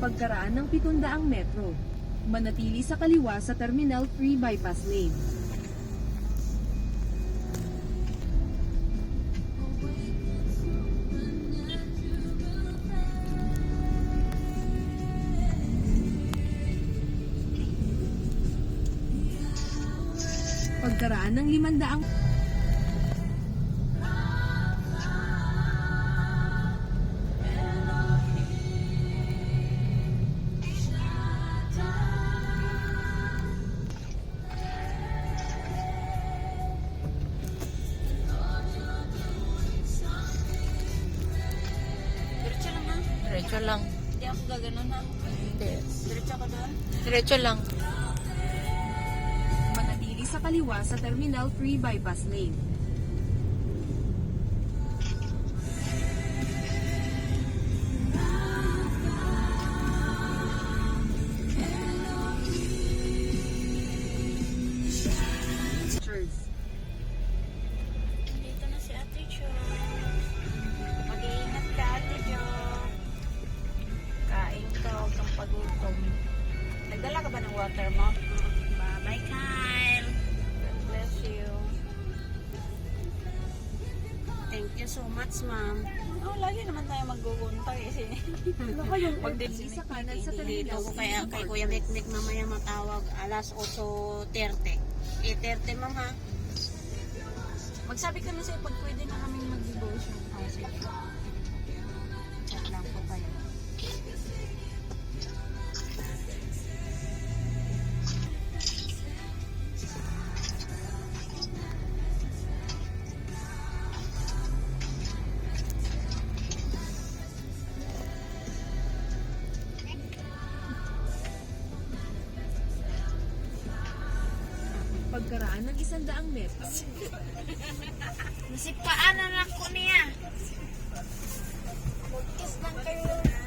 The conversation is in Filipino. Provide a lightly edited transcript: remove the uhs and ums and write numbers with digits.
Pagkaraan ng 700 metro, manatili sa kaliwa sa Terminal 3 Bypass Lane. Pagkaraan ng 500 Diretso lang ha? Diretso lang. Hindi ako gaganon ha? Hindi. Diretso ka doon? Diretso lang. manatili sa kaliwa sa Terminal 3 Bypass Lane. Cheers. Dito na si Ate Jo. Mag-iingat ka, Ate Jo. Kain ka, huwag kang pagutom. Nagdala ka ba ng water mo? Bye-bye, Kyle. God bless you. Thank you so much, ma'am. Oh, lagi naman tayo magkukuntay kasi. Manatili sa kanan sa Dito Terminal ko kay Kuya Mikmik mamaya matawag alas 8:30. 8:30 ma'am ha. Magsabi ka na sa'yo pag pwede na kaming mag-devotion. Oh, sige. Chat lang po kayo. Pagkaraan ng 100 metro, Nasipaan na lang ko niya. Mag-kiss lang kayo.